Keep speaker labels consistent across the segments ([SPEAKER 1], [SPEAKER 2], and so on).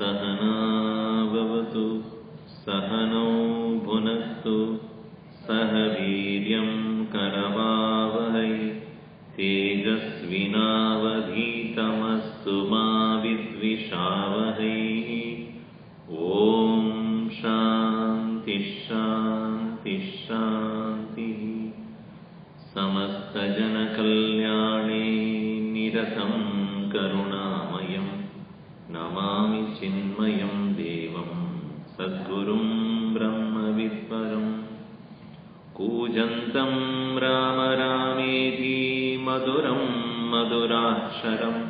[SPEAKER 1] सहना भवतु सहनौ भुनक्तु सह वीर्यं करवावहै तेजस्विनावधीतमस्तु मा विद्विषावहै। ॐ शान्ति शान्ति शान्तिः। समस्तजनकल्याणे निरतं करुणामयं नमामि चिन्मयं देवं सद्गुरुं ब्रह्मविद्वरम्। कूजन्तं राम रामेति मधुरं मधुराक्षरम्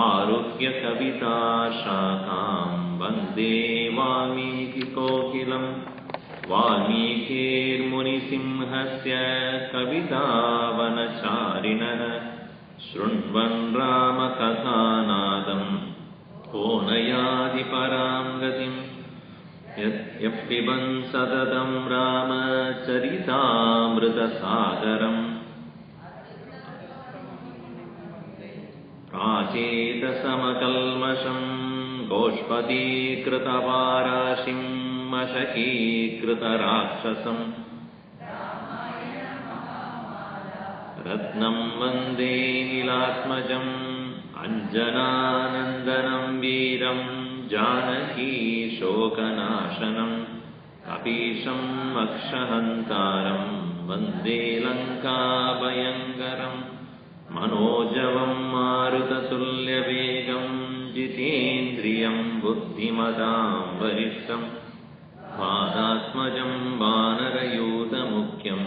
[SPEAKER 1] आरुह्य कविताशाखां वन्दे वाल्मीकिकोकिलं। वाल्मीकिर्मुनिसिंहस्य कवितावनचारिणः शृण्वन् रामकथानादं को नयाति परां गतिम्। यः पिबन् सततं रामचरितामृतसागरम् प्राचेतसमकल्मषं गोष्पदीकृतवाराशिं मशकीकृतराक्षसम् रत्नं वन्दे नीलात्मजम् अञ्जनानन्दनं वीरं जानकी शोकनाशनं कपीशं अक्षहन्तारं वन्दे लङ्काभयङ्करम्। मनोजवं मारुततुल्यवेगं जितेन्द्रियं बुद्धिमतां वरिष्ठं वादात्मजं वानरयूथमुख्यं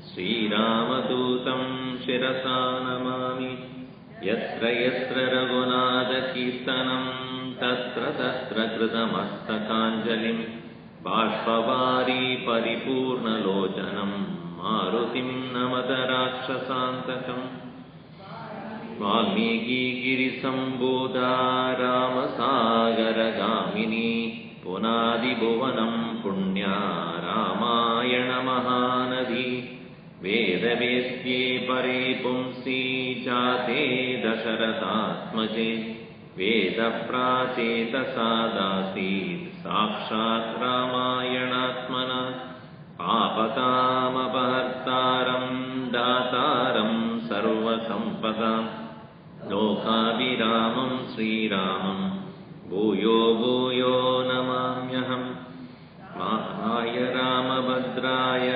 [SPEAKER 1] श्रीरामदूतं शिरसा नमामि। यत्र यत्र रघुनाथकीर्तनं तत्र तत्र कृतमस्तकाञ्जलिं बाष्पवारी परिपूर्णलोचनं मारुतिं नमत राक्षसान्तकम्। वाल्मीकिगिरिसम्भूता रामसागरगामिनी पुनादिभुवनं पुण्या रामायणमहानदी। वेदवेद्ये परे पुंसि जाते दशरथात्मजे वेदप्राचेतसादासीत् साक्षात् रामायणात्मना। पापतामपहर्तारं दातारं सर्वसम्पदां लोकाभिरामं श्रीरामं भूयो भूयो नमाम्यहम्। महाय रामभद्राय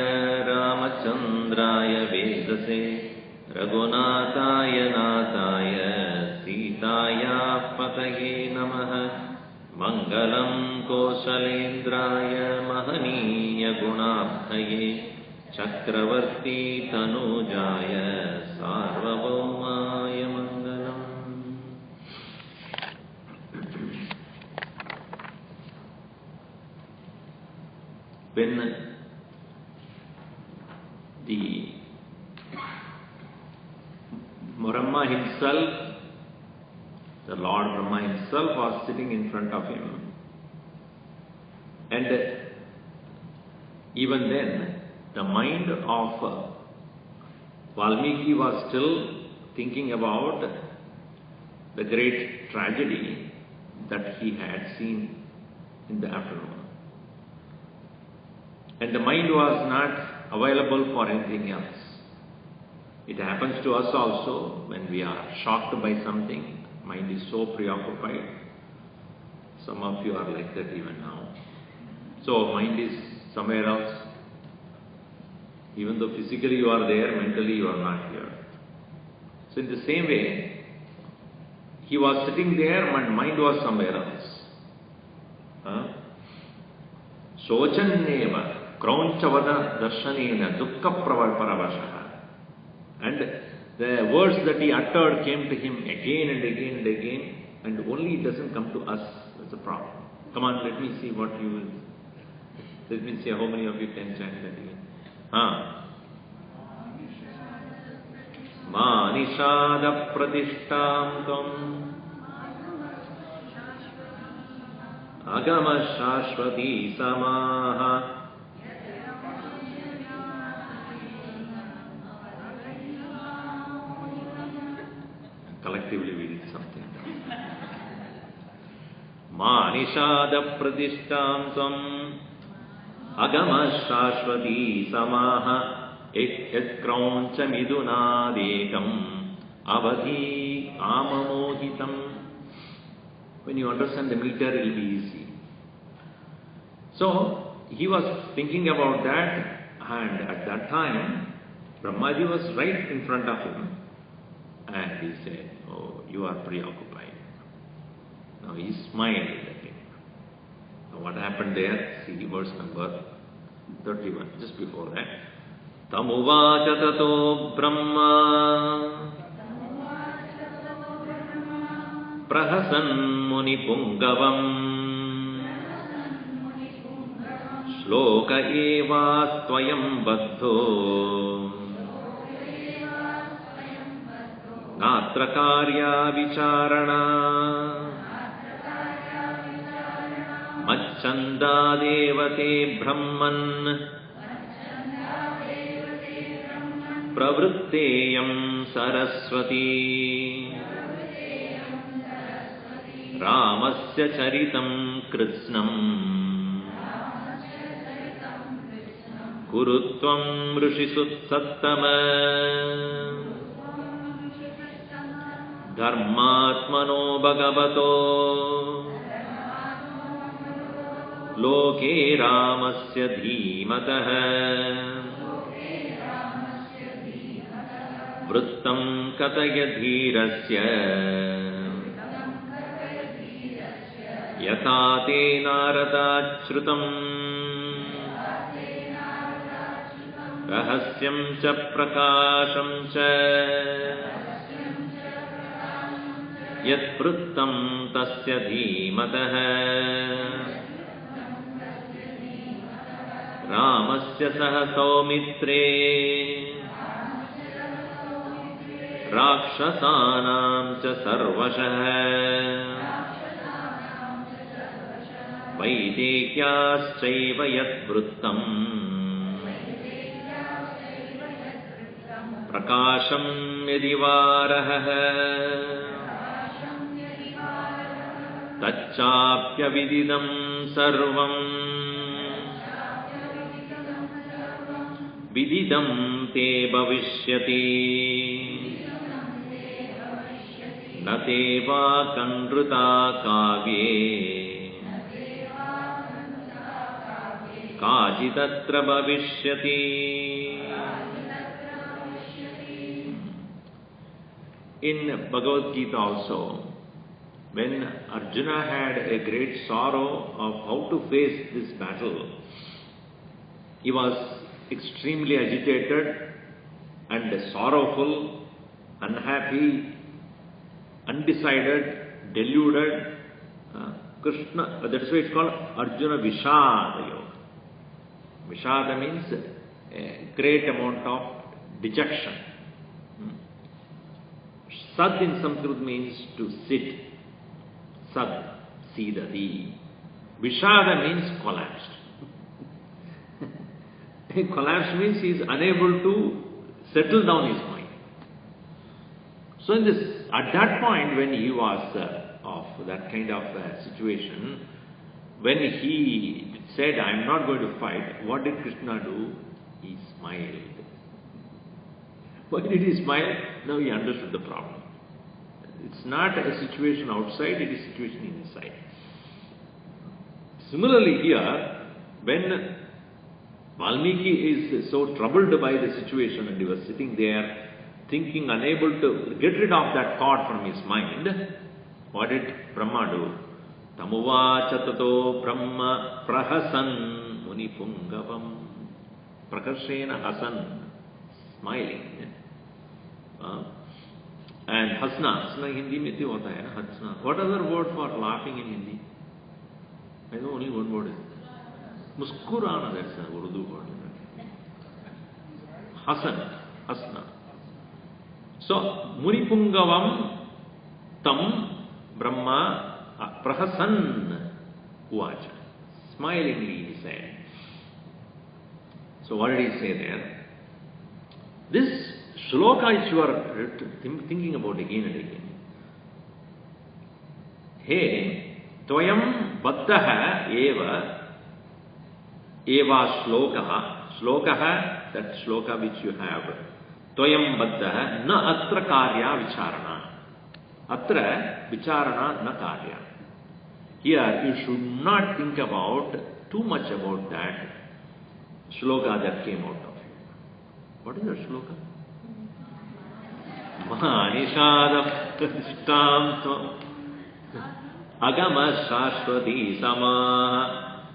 [SPEAKER 1] रामचन्द्राय वेदसे रघुनाथाय नाथाय सीतायाः पतये नमः। मङ्गलं कौसलेन्द्राय महनीयगुणाब्धये चक्रवर्ती तनूजाय सार्वभौमाय मङ्गलम्। When the Brahma himself, the Lord Brahma himself was sitting in front of him, and even then the mind of Valmiki was still thinking about the great tragedy that he had seen in the afternoon. And the mind was not available for anything else. It happens to us also when we are shocked by something. Mind is so preoccupied. Some of you are like that even now. So mind is somewhere else. Even though physically you are there, mentally you are not here. So in the same way, he was sitting there and mind was somewhere else. Sochanneva Kraunchavada darshanena dukkha paravashaha. And the words that he uttered came to him again and again and again, and only it doesn't come to us. That's the problem. Come on, let me see what you will. Let me see how many of you can chant that again. Manishada pratishtam kam agama shashwati samaha. Collectively we did something. Manishada pradishtam tvam agama shashvati samaha ekhyat krauncha midunadekam avadhi amamohitam. When you understand the meter, it will be easy. So, he was thinking about that, and at that time, Brahmaji was right in front of him, and he said, "Oh, you are preoccupied." Now he smiled at him. Now what happened there? See verse number 31, just before that. Tamuvacha tato Brahma prahasan muni pungavam shloka eva tvayam baddho natra karya vicharana Machchanda devate brahman pravritteyam saraswati Ramasya charitam krishnam kurutvam rishisutsatama dharmatmano bhagavato loke ramasya dhimatah vrittam kataya dhirasya yatha te naradachrutam rahasyam cha prakasham cha yat vrittam tasya dhimatah Ramasya saha saumitre Rakshasanam cha sarvashah Vaidekyāschaiva yat vrittam Prakāsham yadivarah Tacchāpya vididam sarvam Vididam te bhavishyati Na te va kandruta kavye Kājitatra bhavishyati. In Bhagavad Gita also, when Arjuna had a great sorrow of how to face this battle, he was extremely agitated and sorrowful, unhappy, undecided, deluded. Krishna, that's why it's called Arjuna Vishada Yoga. Vishada means a great amount of dejection. Sad in Sanskrit means to sit. Sad, Sidadi. Vishada means collapsed. Collapse means he is unable to settle down his mind. So at that point when he was of that kind of situation, when he said, "I am not going to fight," what did Krishna do? He smiled. Why did he smile? Now he understood the problem. It's not a situation outside, it is a situation inside. Similarly here, when Valmiki is so troubled by the situation and he was sitting there thinking, unable to get rid of that thought from his mind, what did Brahma do? Tamuvacha tato Brahma prahasan muni pungavam. Prakashena hasan, smiling. And hasna Hindi mein hota hai na, hasna. What other word for laughing in Hindi? I know only one word is muskurana, that's an Urdu word. Hasan, hasna. So, Munipungavam tam Brahma prahasan uvacha. Smilingly he said. So what did he say there? This shloka which you are thinking about again and again. Hey, Tvayam baddha eva shlokaha, that shloka which you have. Tvayam baddha na atra karya vicharana. Atra vicharana na karya. Here you should not think about too much about that shloka that came out of you. What is that shloka? Manishadam Shtam Agama Shashwati Sama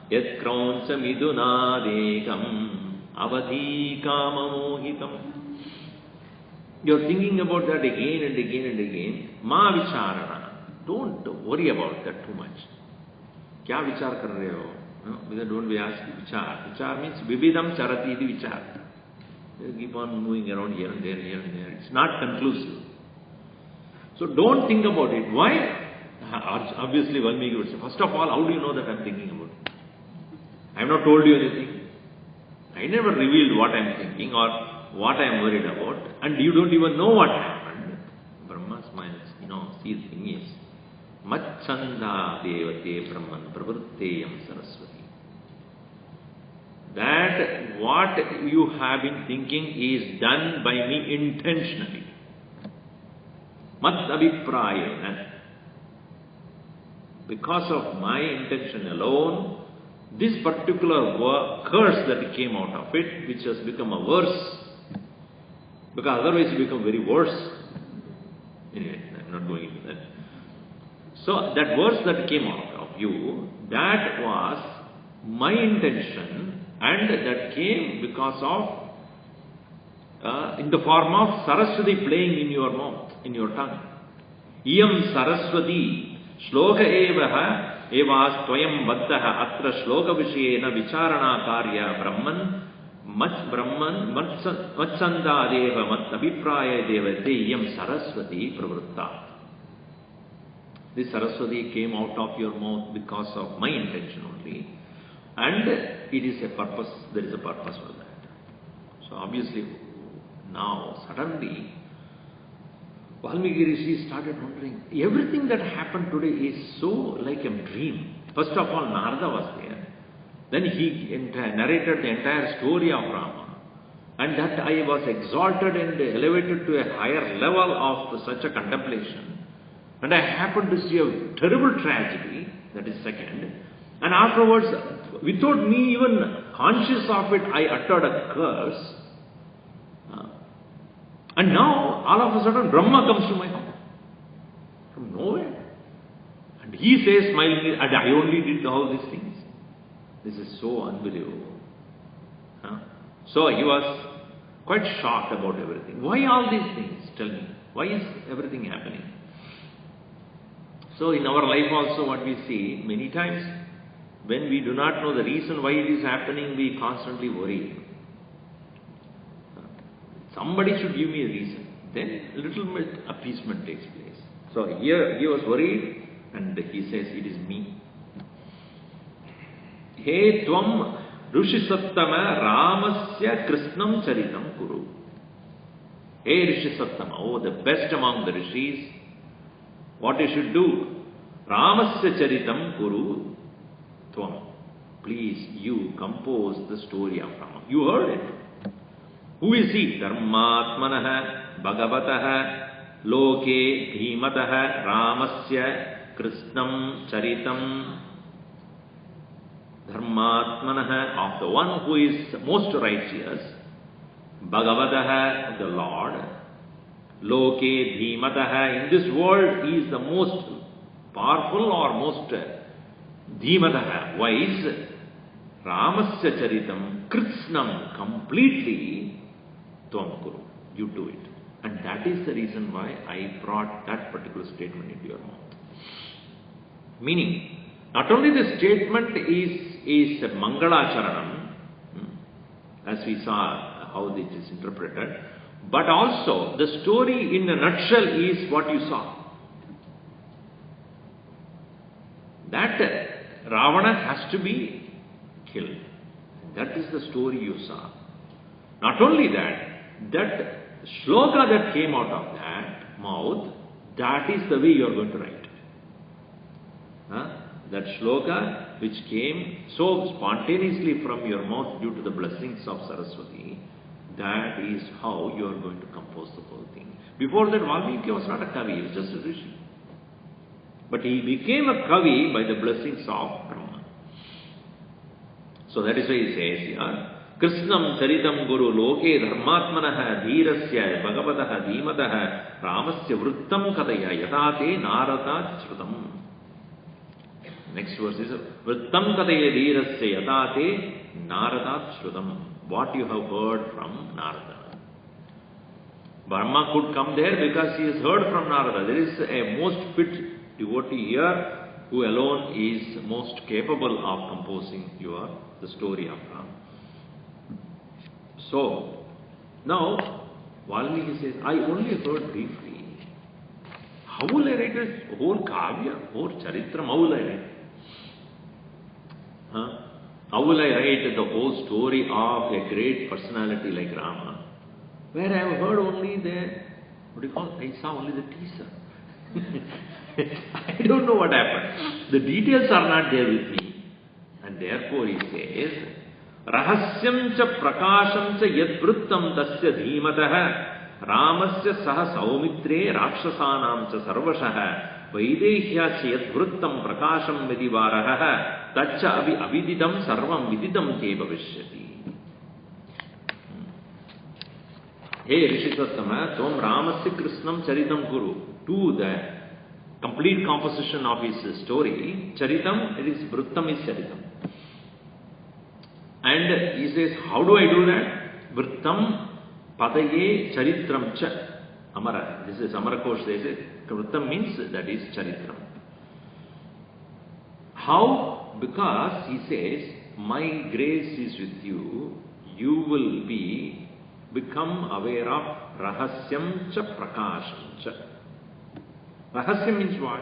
[SPEAKER 1] Yat Kraunsa Midunadekam Avadhi Kamamohitam. You are thinking about that again and again and again. Ma Vicharana. Don't worry about that too much. Kya vichar kar rahe ho? No, because don't be asked vichar. Vichar means vividam charati iti vichar. You keep on moving around here and there, here and there. It's not conclusive. So don't think about it. Why? Obviously, Valmiki would say, first of all, how do you know that I'm thinking about it? I have not told you anything. I never revealed what I'm thinking or what I'm worried about. And you don't even know what happened. Brahma smiles. See, the thing is, Machchanda devate Brahman pravritteyam saraswati. That what you have been thinking is done by me intentionally. Mat abhiprayena. Because of my intention alone, this particular curse that came out of it, which has become a verse, because otherwise it become very worse. Anyway, I'm not going into that. So that verse that came out of you, that was my intention, and that came because of, in the form of Saraswati playing in your mouth, in your tongue. Iyam Saraswati, shloka evas tvayam baddha atra shloka vishayena vicharana karya brahman Matsanda deva mat abhipraya devate iyam Saraswati pravritta. This Saraswati came out of your mouth because of my intention only, and it is a purpose, there is a purpose for that. So obviously, now suddenly, Valmiki Rishi started wondering, everything that happened today is so like a dream. First of all, Narada was there. Then he narrated the entire story of Rama. And that I was exalted and elevated to a higher level of such a contemplation. And I happened to see a terrible tragedy, that is second. And afterwards, without me even conscious of it, I uttered a curse. And now, all of a sudden, Brahma comes to my home. From nowhere. And he says smilingly, and I only did all these things. This is so unbelievable. So he was quite shocked about everything. Why all these things? Tell me. Why is everything happening? So in our life also what we see, many times, when we do not know the reason why it is happening, we constantly worry. Somebody should give me a reason. Then a little bit appeasement takes place. So here he was worried, and he says, it is me. He tvam Rishisattama Ramasya Krishnam Charitam Kuru. Hey Rishisattama, oh the best among the rishis, what you should do? Ramasya Charitam Kuru Tvam. Please, you compose the story of Rama. You heard it. Who is he? Dharmatmanaha Bhagavataha Loke Dhimataha Ramasya Krishnam Charitam. Dharmatmanaha, of the one who is most righteous. Bhagavataha, the Lord. Loke Dhimataha, in this world he is the most powerful or most Dhimataha, wise. Ramasya Charitam Krishnam, completely Tvam Kuru. You do it. And that is the reason why I brought that particular statement into your mouth. Meaning, not only the statement is Mangalacharanam, as we saw how it is interpreted, but also the story in a nutshell is what you saw. That Ravana has to be killed. That is the story you saw. Not only that, that shloka that came out of that mouth, that is the way you are going to write. That shloka which came so spontaneously from your mouth due to the blessings of Saraswati, that is how you are going to compose the whole thing. Before that, Valmiki was not a Kavi, he was just a Rishi. But he became a Kavi by the blessings of Brahma. So that is why he says here, Krishnam Charitam Guru Loke Dharmatmanaha Dhirasya Bhagavataha Dhimataha Ramasya Vrittam Kadaya Yadate Narada Shrutam. Next verse is Vrittam Kadaya Dhirasya Yadate Narada Shrutam. What you have heard from Narada. Brahma could come there because he has heard from Narada. There is a most fit devotee here who alone is most capable of composing the story of Rama. So, now, Valmiki says, I only heard briefly. How will I write a whole Kavya, whole Charitram, how will I write? How will I write the whole story of a great personality like Rama, where I have heard only I saw only the teaser. I don't know what happened. The details are not there with me. And therefore he says, Rahasyam cha prakasham cha yad vrittam tasya dhimataha Ramasya saha saumitre rakshasanam cha sarvashaha Vaidehya cha yad vrittam prakasham vidivaraha Tacha avididam sarvam vididam te bhavishyati. Hey Rishisatama, Tom Ramasya Krishnam Charitam Guru. To the complete composition of his story, Charitam, it is Vrittam is Charitam. And he says, how do I do that? Vrittam Padaye Charitram Cha Amara. This is Amara Kosh says, Vrittam means that is Charitram. How? Because he says, my grace is with you, you will become aware of Rahasyam Cha Prakasham Cha. Rahasyam means what?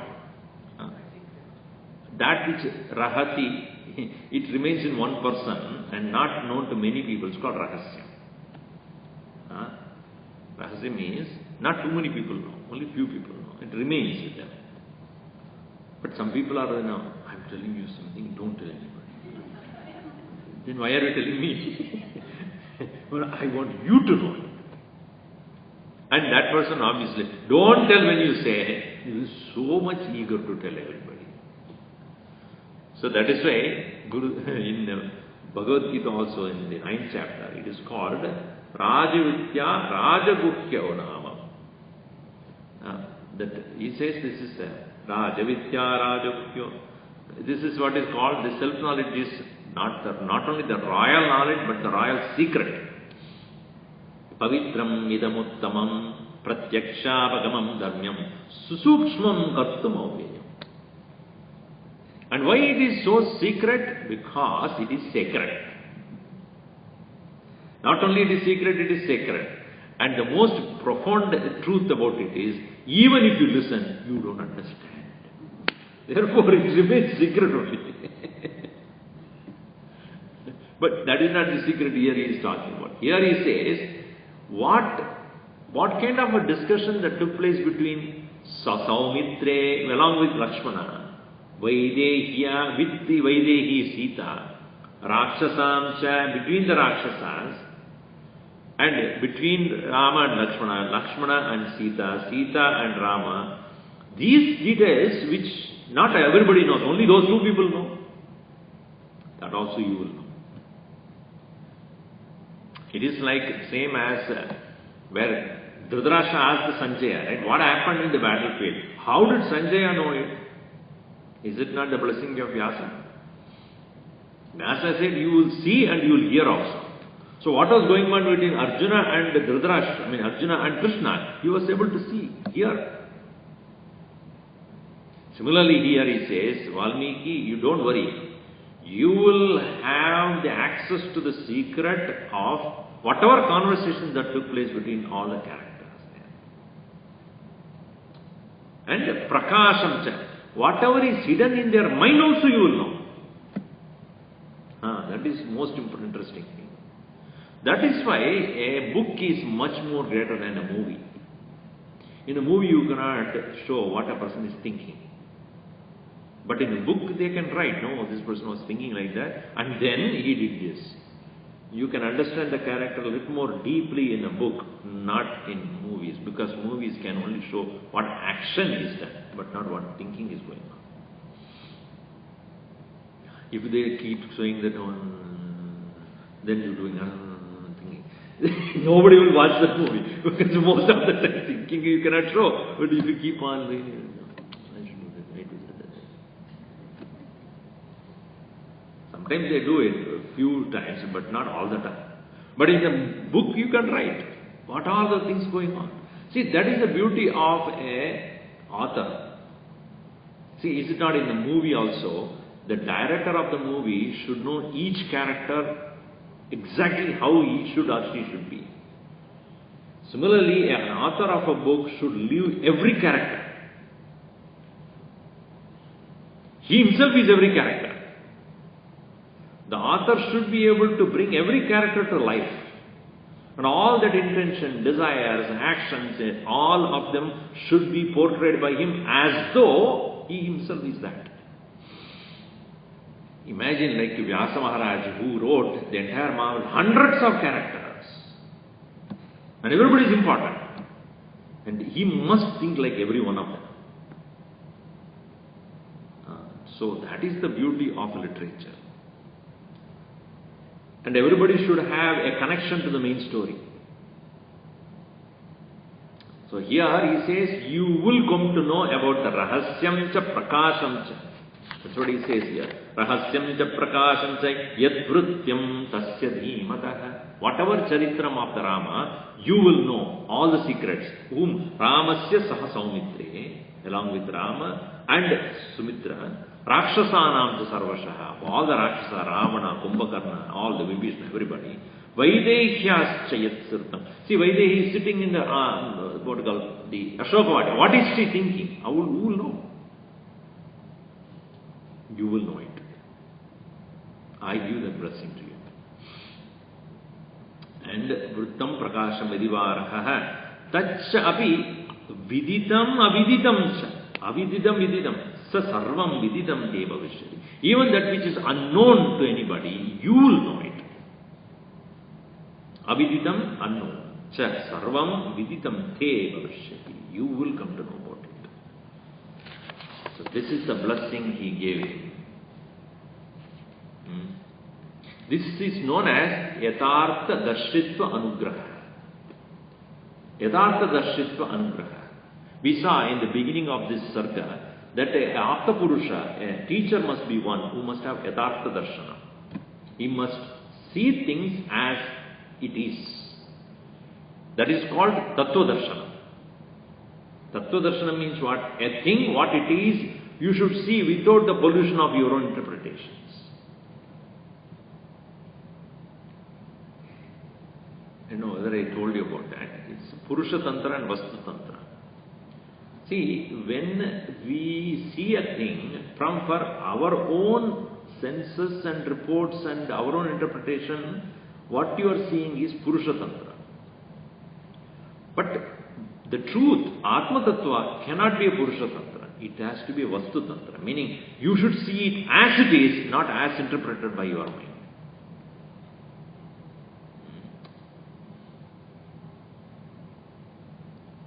[SPEAKER 1] That which Rahati, it remains in one person and not known to many people. It's called Rahasyam. Rahasyam means not too many people know, only few people know. It remains with them. But some people are, I'm telling you something, don't tell anybody. Then why are you telling me? Well, I want you to know it. And that person obviously, don't tell when you say, he is so much eager to tell everybody. So that is why in Bhagavad Gita also in the 9th chapter, it is called Rajavidya Rajaguhya Nama. That he says this is Rajavidya Rajaguhya. This is what is called, the self-knowledge is not only the royal knowledge but the royal secret. Pavitram idamuttamam pratyakshapagamam dharmyam susukshmam kartum avyayam. And why it is so secret? Because it is sacred. Not only it is secret, it is sacred. And the most profound truth about it is, even if you listen, you don't understand. Therefore, it remains secret only. But that is not the secret here he is talking about. Here he says, what kind of a discussion that took place between Saumitre along with Lakshmana, Vaidehya with the Vaidehi Sita, Rakshasamcha between the Rakshasas, and between Rama and Lakshmana and Sita, Sita and Rama, these details which not everybody knows, only those two people know, that also you will know. It is like same as where Dhritarashtra asked Sanjaya, right? What happened in the battlefield? How did Sanjaya know it? Is it not the blessing of Vyasa? Vyasa said, you will see and you will hear also. So what was going on between Arjuna and Dhritarashtra, Arjuna and Krishna, he was able to see, hear. Similarly here he says, Valmiki, you don't worry. You will have the access to the secret of whatever conversation that took place between all the characters. And Prakasham cha, whatever is hidden in their mind also you will know. That is most interesting thing. That is why a book is much more greater than a movie. In a movie you cannot show what a person is thinking. But in a book they can write, no, this person was thinking like that, and then he did this. You can understand the character a little more deeply in a book, not in movies, because movies can only show what action is done, but not what thinking is going on. If they keep showing that one, then you're doing thinking. Nobody will watch that movie, because most of the time thinking you cannot show. But if you keep on doing, I should do that, I do that. Sometimes they do it a few times, but not all the time. But in the book you can write what are the things going on. See, that is the beauty of an author. See, is it not in the movie also? The director of the movie should know each character exactly how he should or she should be. Similarly, an author of a book should live every character. He himself is every character. The author should be able to bring every character to life. And all that intention, desires, actions, all of them should be portrayed by him as though he himself is that. Imagine like Vyasa Maharaj, who wrote the entire Mahabharata, hundreds of characters. And everybody is important. And he must think like every one of them. So that is the beauty of literature. And everybody should have a connection to the main story. So here he says, you will come to know about the Rahasyam cha Prakasham cha. That's what he says here. Rahasyam cha Prakasham cha Yadvrutyam tasya dhimatah. Whatever charitram of the Rama, you will know all the secrets. Whom Ramasya saha Saumitre, along with Rama and Sumitra. Rakshasanam to Sarvashaha, all the Rakshasa, Ravana, Kumbhakarna, all the Vibhishna, everybody. Vaidehyas Chayat Sirtam. See, Vaidehi is sitting in the, what you call, the Ashokavati. What is she thinking? Who will know? You will know it. I give that blessing to you. And Vrittam Prakasham Vidivaraha Tacha Api Viditam Aviditam Cha. Aviditam Vididam. Sarvam vididam te bhavishyati. Even that which is unknown to anybody, you will know it. Avididam, unknown. Cha sarvam vididam te bhavishyati. You will come to know about it. So this is the blessing he gave him. This is known as Yathartha Darshitva Anugraha. Yathartha Darshitva Anugraha. We saw in the beginning of this sarga that a Apta Purusha, a teacher must be one who must have Yathartha Darshana. He must see things as it is. That is called Tattva Darshana. Tattva Darshana means what? A thing, what it is, you should see without the pollution of your own interpretations. I know whether I told you about that. It's Purusha Tantra and Vastu Tantra. See, when we see a thing from for our own senses and reports and our own interpretation, what you are seeing is Purusha Tantra. But the truth, Atma Tattva, cannot be a Purusha Tantra. It has to be a Vastu Tantra. Meaning, you should see it as it is, not as interpreted by your mind.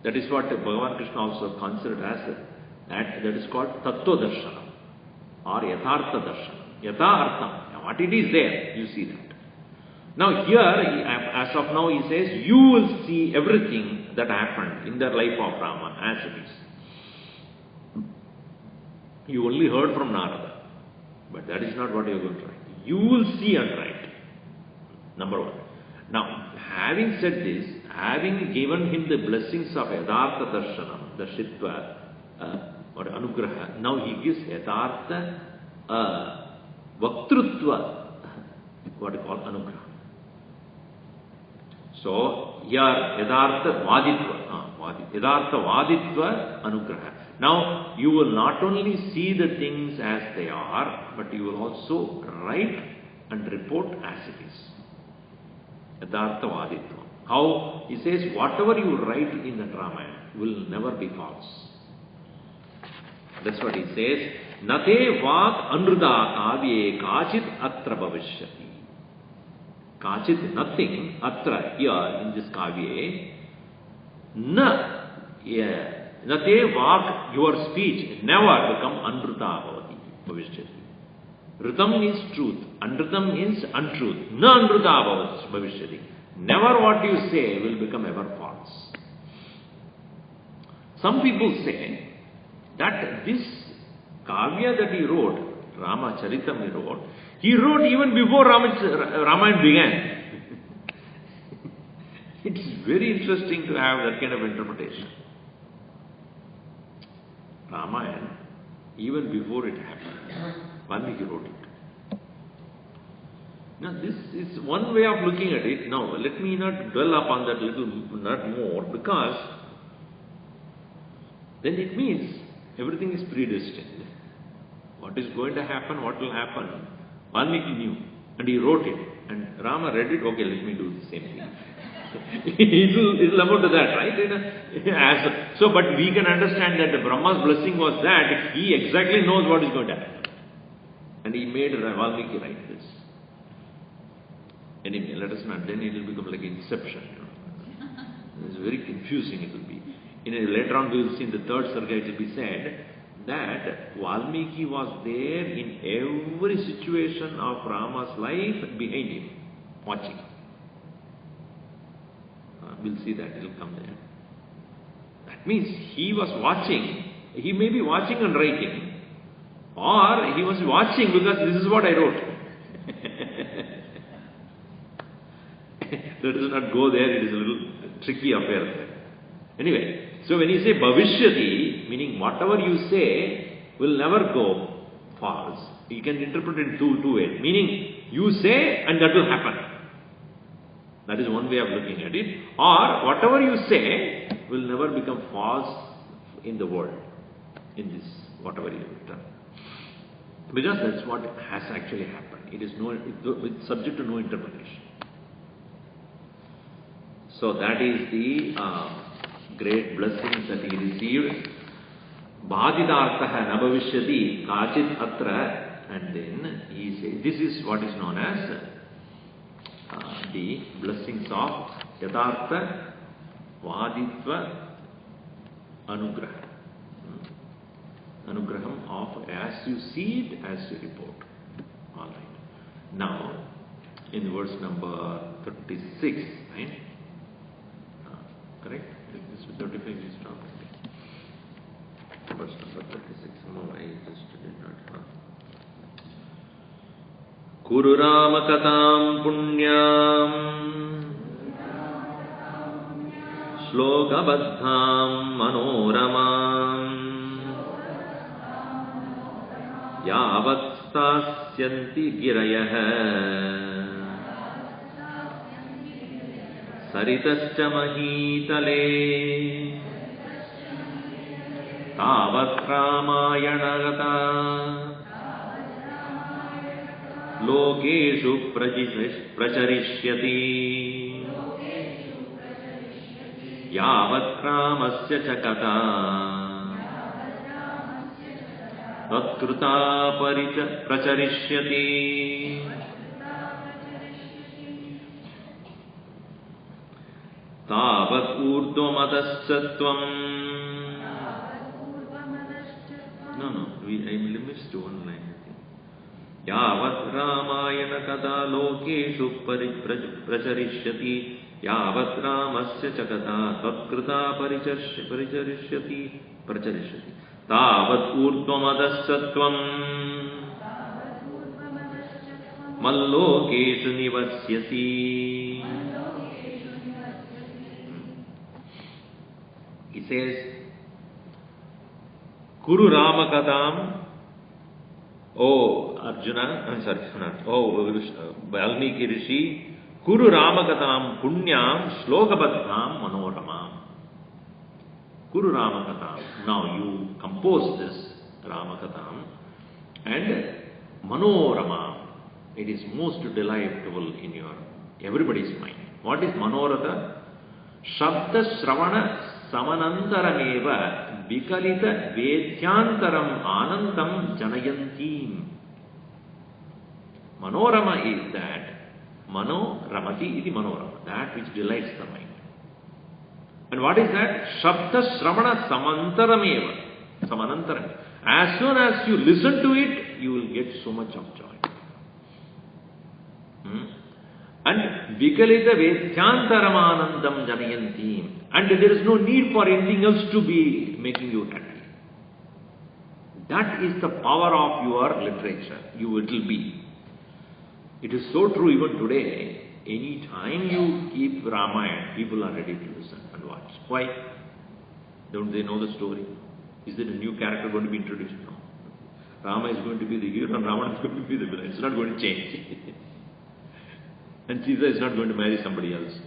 [SPEAKER 1] That is what Bhagavan Krishna also considered as that is called Tattva Darshana or Yathartha Darshana. Yathartha, what it is there, you see that. Now here, as of now, he says, you will see everything that happened in the life of Rama as it is. You only heard from Narada, but that is not what you are going to write. You will see and write. Number one. Now, having said this, having given him the blessings of Yathartha Darshanam, the Shitva, or Anugraha, now he gives Yathartha Vaktrutva, what you call Anugraha. So, here Yathartha Vaditva, Yathartha Vaditva Anugraha. Now, you will not only see the things as they are, but you will also write and report as it is. Yathartha Vaditva. How? He says, whatever you write in the Ramayana will never be false. That's what he says. Nate vak anruta kavye kachit atra bhavishyati. Kachit, nothing, atra, here in this kavye, na, nate vak, your speech, never become anruta bhavishyati. Ritam means truth, anrutam means untruth. Na anruta bhavishyati. Never what you say will become ever false. Some people say that this Kavya that he wrote, Rama Charitam he wrote even before Ramayana began. It's very interesting to have that kind of interpretation. Ramayana, even before it happened, Valmiki wrote it. Now this is one way of looking at it. Now let me not dwell upon that little not more, because then it means everything is predestined. What is going to happen, what will happen, Valmiki knew. And he wrote it. And Rama read it, okay, let me do the same thing. It'll amount to that, right? So, but we can understand that the Brahma's blessing was that he exactly knows what is going to happen. And he made Valmiki write this. Anyway, let us not, then it will become like inception. It's very confusing it will be. Later on we will see in the third sarga it will be said that Valmiki was there in every situation of Rama's life behind him, watching. We'll see that, it will come there. That means he was watching, he may be watching and writing, or he was watching because this is what I wrote. Let us not go there, it is a little tricky affair. Anyway, so when you say bhavishyati, meaning whatever you say will never go false. You can interpret it in two ways. Meaning, you say and that will happen. That is one way of looking at it. Or, whatever you say will never become false in the world. In this, whatever you have done. Because that's what has actually happened. It is it's subject to no interpretation. So that is the great blessings that he received. Bhaditarthaha nabhavishyati kachit atra, and then he says, this is what is known as the blessings of yatartha vaditva anugraha. Anugraham of as you see it, as you report. Alright. Now, in verse number 36, right? Correct? This is 35 is stopped. Verse number 36. No, I just did not. Kuru Rama Katam Punyam Shloka Baddham Manoramam Yavat Stasyanti Girayah Saritascha Mahitale Tavat Ramayana Gata Lokeshu Pracharishyati Yavat Ramasya Chakata Tatkruta Pracharishyati Tavat Urdhvamadaschatvam. No, I missed one line. Yavat Ramayana Kada Lokeshu Pracharishyati Yavat Ramasya Chakata Tatkruta Pracharishyati Tavat Urdhvamadaschatvam Mallokeshu Nivasyasi. He says, Kuru Rama Kadam, O Arjuna, Valmiki Rishi, Kuru Rama Kadam Punyam Shlokabadham Manoramam. Kuru Rama Kadam. Now you compose this Rama Kadam and Manoramam. It is most delightful in everybody's mind. What is Manoratha? Shabda Shravana samanantarameva vikalita vedyantaram anandam janayantim. Manorama is that, mano ramati iti manorama, that which delights the mind. And what is that? Shabda Shravana Samantarameva. Samanantaram. As soon as you listen to it, you will get so much of joy. And Vikalita Vedhyantaramanandam Janayantim. And there is no need for anything else to be making you happy. That is the power of your literature. It will be. It is so true even today. Any time you keep Ramayana, people are ready to listen and watch. Why? Don't they know the story? Is there a new character going to be introduced? No. Rama is going to be the hero and Ravana is going to be the villain. It's not going to change. And Sita is not going to marry somebody else.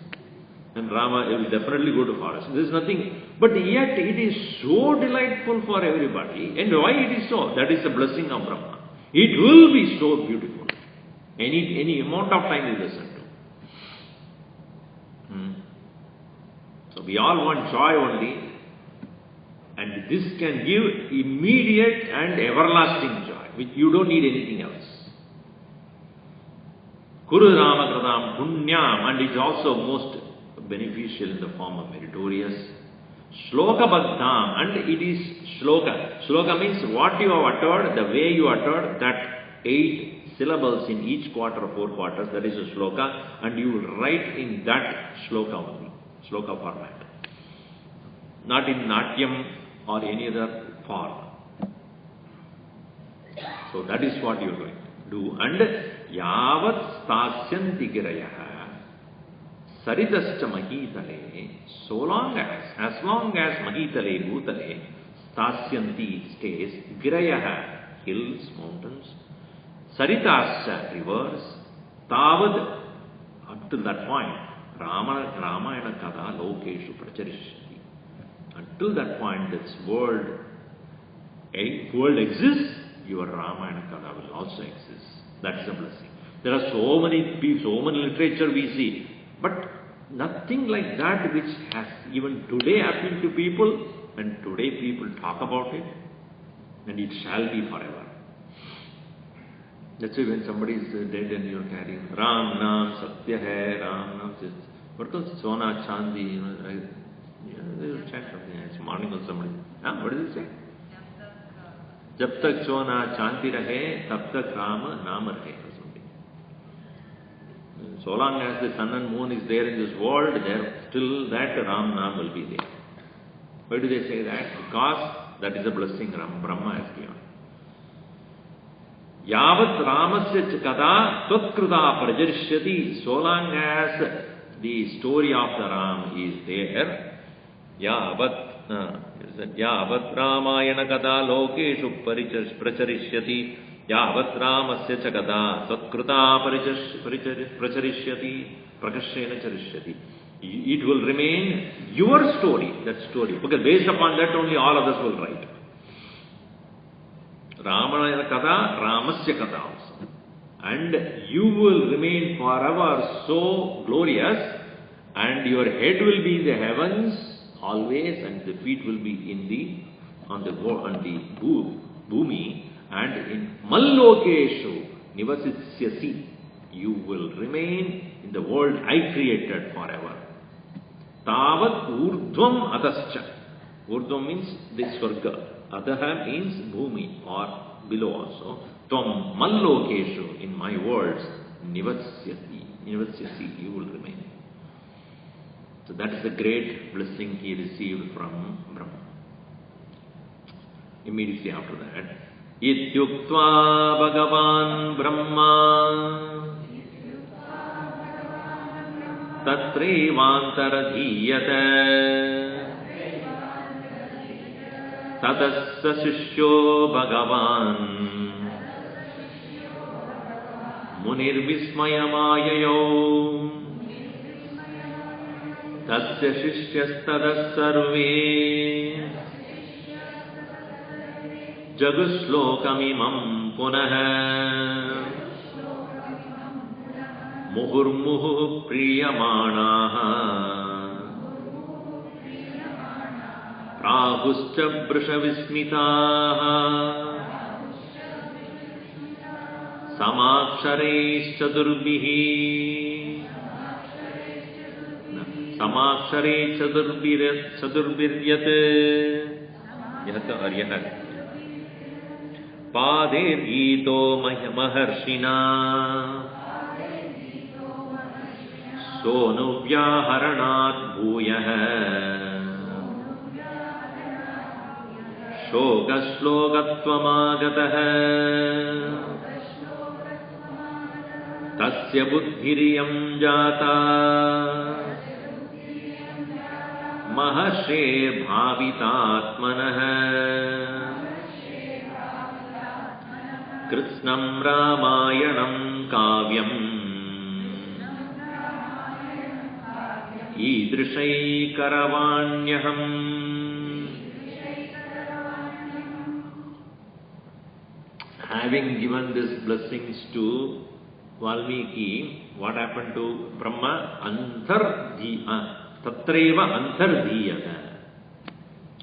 [SPEAKER 1] And Rama will definitely go to forest. There is nothing. But yet it is so delightful for everybody. And why it is so? That is the blessing of Brahma. It will be so beautiful. Any amount of time you listen to. So we all want joy only, and this can give immediate and everlasting joy, which you don't need anything else. Kuru Rama Kradam Punyam, and is also most beneficial in the form of meritorious. Shloka Bhaddam, and it is shloka. Shloka means what you have uttered, the way you uttered, that 8 syllables in each quarter or 4 quarters, that is a shloka, and you will write in that shloka only, shloka format. Not in Natyam or any other form. So that is what you are going to do. And yavat stasyanti girayaha saritascha mahitale, so long as mahitale bhutale, stasyanti stays, girayaha, hills, mountains, Saritascha, rivers, Tavad, up to that point, Ramayana Kada Lokeshu Pracharishyati. Until that point, this world exists, your Ramayana Kada will also exist. That is a blessing. There are so many literature we see, but nothing like that which has even today happened to people, and today people talk about it, and it shall be forever. That's why when somebody is dead and you are carrying Ram Nam Satya Hai, Ram Nam Satya. What was Sona Chandi? They will chant something. It's morning or somebody. What does it say? Jab tak Sona Chanti Rahe, tab tak Ram Nam Rahe or something. So long as the sun and moon is there in this world, there still that Ram Nam will be there. Why do they say that? Because that is a blessing Brahma has given. Yavat Ramasya Kada Tvatkruta Prajarishyati, so long as the story of the Ram is there, Yavat Ramayana Kada Lokeshu Pracharishyati, Yavat Ramasya Kada Tvatkruta Pracharishyati, Prakashena Charishyati. It will remain your story, that story. Because based upon that only all of us will write. Ramayana Kada, Ramasya Kada also. And you will remain forever so glorious, and your head will be in the heavens always, and the feet will be on the bhumi, and in Mallokeshu Nivasisyasi, you will remain in the world I created forever. Tavat Urdhvam Adascha. Urdhvam means this Swarga. Adaha means bhumi or below also. Tvam Mallokeshu, in my words, Nivasyasi, you will remain. So that is the great blessing he received from Brahma. Immediately after that, Ityuktva Bhagavan Brahma Tatrevantara Tadassa Shishyo Bhagavan Munir Vismayamayayo Tasya Shishyastada Sarve Jaguslokamimam Punaha Muhurmuhu Priyamanaha प्राहुश्च वृषविस्मिताः समाक्षरैश्चतुर्भिः समाक्षरे चतुर्भिर्यत् यत् अर्यः पादेर्गीतो महर्षिणा सोऽनुव्याहरणात् भूयः शोकश्लोकत्वमागतः तस्य बुद्धिरियं जाता महर्षेर्भावितात्मनः कृत्स्नं रामायणं काव्यम् ईदृशैकरवाण्यहम्. Having given these blessings to Valmiki, what happened to Brahma? Tatreva antardhiyata.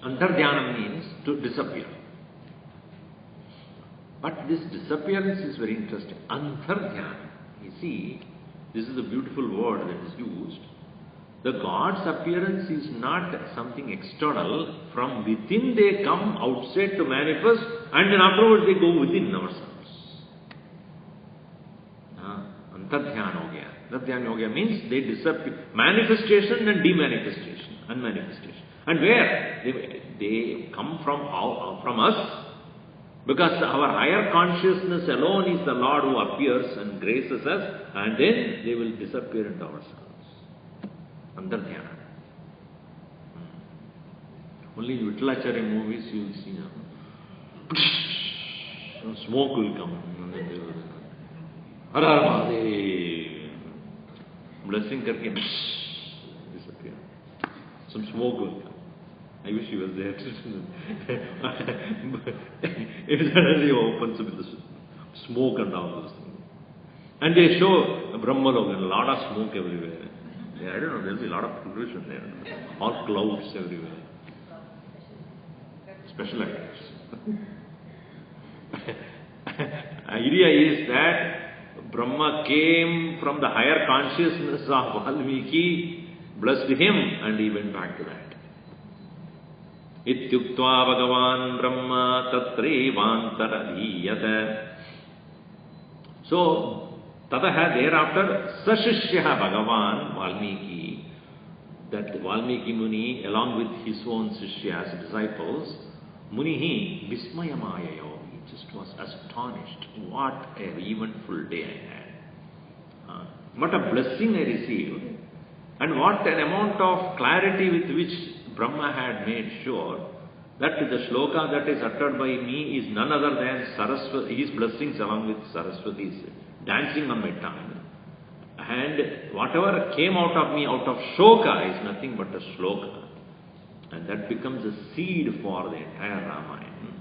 [SPEAKER 1] Antardhyanam means to disappear. But this disappearance is very interesting. Antardhyanam. You see, this is a beautiful word that is used. The God's appearance is not something external. From within they come outside to manifest, and then afterwards they go within ourselves. Antardhyana ho gaya. Antardhyana ho gaya means they disappear. Manifestation and demanifestation, unmanifestation. And where? They come from us. Because our higher consciousness alone is the Lord who appears and graces us, and then they will disappear into ourselves. Antardhyana. Only in Vittalacharya movies you will see now. Smoke will come. Har Har Mahadev. Blessing karke disappear. Some smoke will come. I wish he was there. It suddenly opens with the smoke and all those things. And they show Brahmaloka, a lot of smoke everywhere. I don't know, there will be a lot of pollution there. All clouds everywhere. Special items. Idea is that Brahma came from the higher consciousness of Valmiki, blessed him, and he went back to that. Ityuktva Bhagavan Brahma Tatrevantaradhiyata. So, Tataha thereafter Sashishyaha Bhagavan Valmiki, that Valmiki Muni along with his own Sishyas, disciples, Munihi Vismayamayayo, he just was astonished. What an eventful day I had. What a blessing I received, and what an amount of clarity with which Brahma had made sure that the shloka that is uttered by me is none other than Saraswati, his blessings along with Saraswati's dancing on my tongue. And whatever came out of me out of shoka is nothing but a shloka. And that becomes a seed for the entire Ramayana.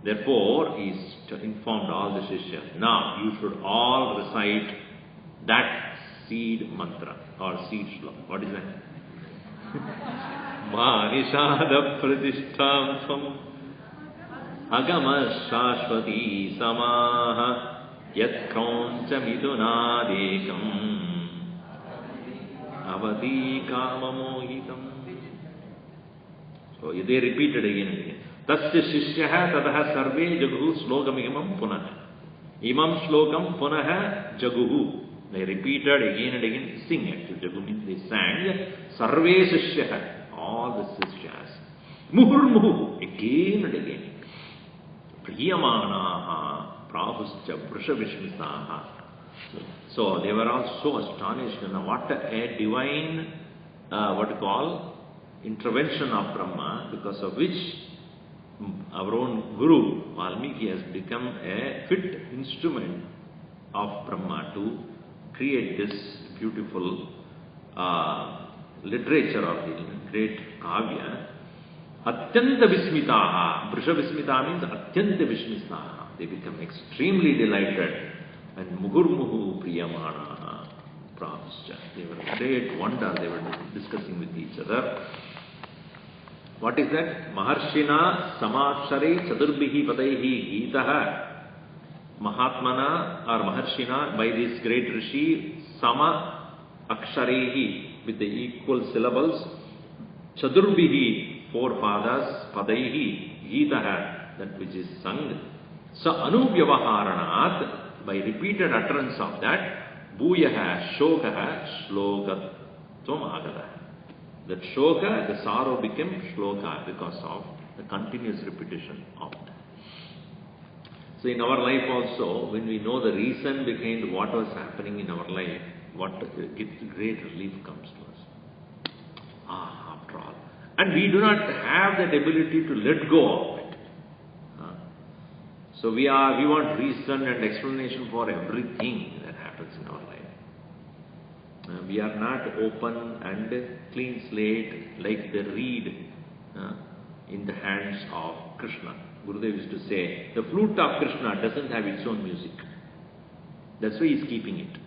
[SPEAKER 1] Therefore, he informed all the Shishyas, now you should all recite that seed mantra or seed shloka. What is that? Manishada pratishtam svam agama shashvati samaha yat krauncha midunadekam avadi kamamohitam. So they repeated again and again. Tasya shishyaha tadaha sarve jaguhu slokam imam punaha. Imam slokam punaha jaguhu. They repeated again and again. Sing actually. Jagu means they sang. Sarve shishyaha. All the Sishyas. Muhurmuhu. Again and again. Priyamanaha. Prahuscha Vrushavishmitaha. So they were all so astonished. What a divine, intervention of Brahma, because of which our own Guru, Valmiki, has become a fit instrument of Brahma to create this beautiful literature of the great Kavya. Atyanta Vismitaha. Vrusha Vismita means Atyanta Vismitaha. They become extremely delighted. And Muhurmuhu Priyamanaha Prahuscha. They were in great wonder. They were discussing with each other. What is that? Maharshina samakshare chadurbihi padaihi gitaha. Mahatmana or Maharshina, by this great Rishi, sama aksharehi, with the equal syllables, chadurbihi, 4 padas, padaihi, gitaha, that which is sung. So anuvyavaharanat, by repeated utterance of that, bhuyaha, shokaha, slokatvam agata. That shoka, the sorrow became shloka because of the continuous repetition of that. So in our life also, when we know the reason behind what was happening in our life, what great relief comes to us. After all. And we do not have that ability to let go of it. So we want reason and explanation for everything that happens in our life. We are not open and clean slate like the reed in the hands of Krishna. Gurudev used to say, the flute of Krishna doesn't have its own music. That's why he's keeping it.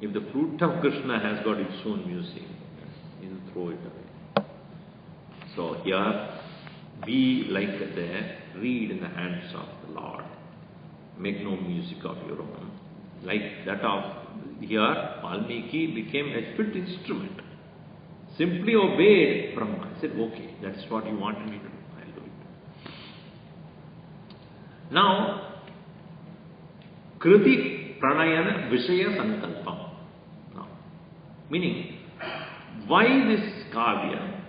[SPEAKER 1] If the flute of Krishna has got its own music, he will throw it away. So here, be like the reed in the hands of the Lord. Make no music of your own. Like that of here, Valmiki became a fit instrument. Simply obeyed Brahma. He said, okay, that's what you wanted me to do. I'll do it. Now, Kriti Pranayana Vishaya Sankalpam. Now, meaning, why this kavya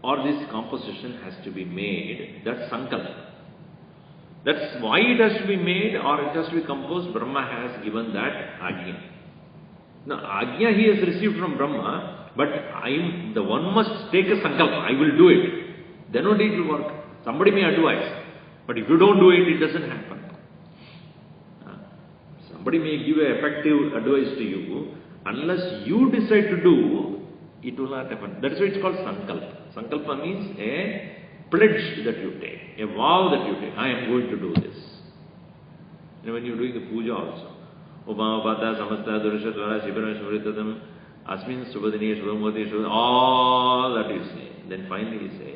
[SPEAKER 1] or this composition has to be made, that's Sankalpa. That's why it has to be made or it has to be composed. Brahma has given that Ajna. Now, Ajna he has received from Brahma, but the one must take a Sankalpa. I will do it. Then only it will work. Somebody may advise. But if you don't do it, it doesn't happen. Somebody may give an effective advice to you. Unless you decide to do, it will not happen. That is why it's called Sankalpa. Sankalpa means a pledge that you take, a vow that you take. I am going to do this. And when you are doing the puja also, Upamapata samasta durashatara shibara shivritadam asmin subhadini shubhamati shubham, all that you say. Then finally you say,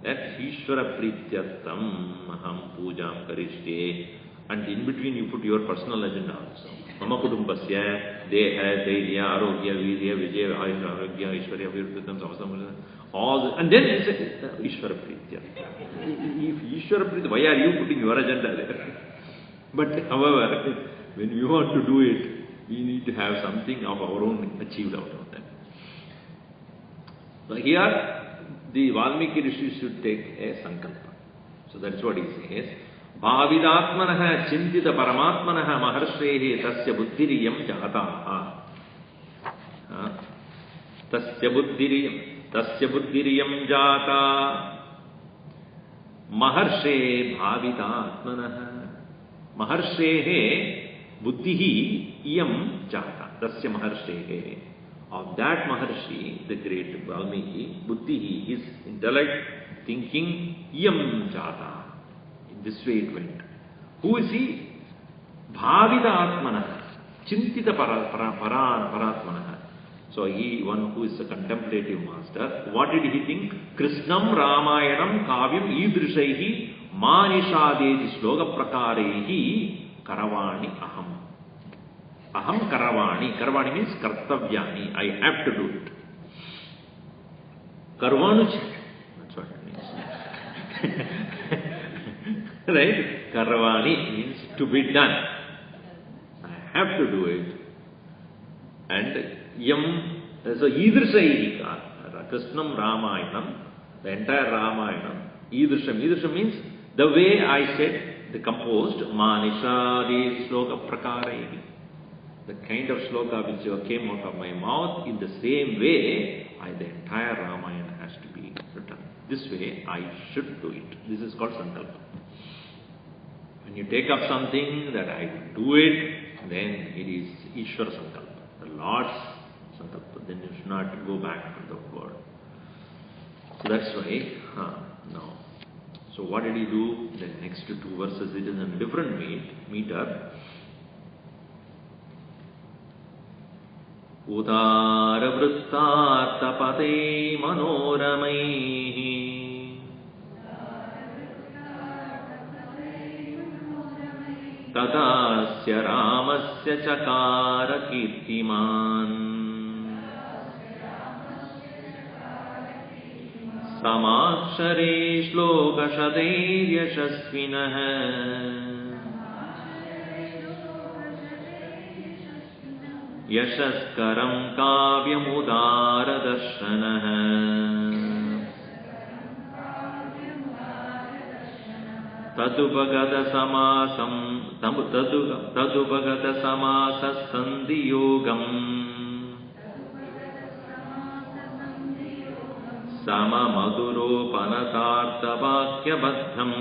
[SPEAKER 1] that Ishvara Prityartam Aham Pujam Karishte, and in between you put your personal agenda also. Mama Kudumbasya, Deha, Dairya, Arogya, Virya, Vijaya, Ayusha, Arogya, Ishwarya, Virtatam, Samasam, all, and then you say, Ishvara Prityartam. If Ishvara Prityartam, why are you putting your agenda there? But however, when we want to do it, we need to have something of our own achieved out of that. So here, the Valmiki Rishi should take a Sankalpa. So that's what he says. Bhavidatmanaha chintita paramatmanaha maharshrehe tasya buddhiriyam jataha. Tasya buddhiriyam jata. Maharshe bhavidatmanaha. Maharshehe buddhihi iyam jata. Tasya maharshehe. Of that Maharshi, the great Valmiki, buddhihi, his intellect, thinking, iyam jata. In this way it went. Who is he? Bhavida atmana, chintita paratmana. So he, one who is a contemplative master, what did he think? Krishnam Ramayanam kavyam idrishaihi manishadeti sloka prakarehi karavani aham. Aham karavani. Karavani means kartavyani. I have to do it. Karvanuchi. That's what it means. Right? Karavani means to be done. I have to do it. And yam, so idrisha Krishnam Ramayanam, the entire Ramayanam, idrisham. Idrisham means the way I said, the composed, manishadi sloka prakarehi. The kind of sloka which came out of my mouth, in the same way, the entire Ramayana has to be written. This way, I should do it. This is called Sankalpa. When you take up something that I will do it, then it is Ishvara Sankalpa, the Lord's Sankalpa. Then you should not go back to the word. So that's why, no. So what did he do? The next two verses, it is in a different meter. Udara vritta tapate manoramaihi तदास्य रामस्य चकार कीर्तिमान् समाक्षरे श्लोकशतैर्यशस्विनः यशस्करं काव्यमुदारदर्शनः तदुपगतसमाससन्धियोगम् सममधुरोपनतार्थवाक्यबद्धम्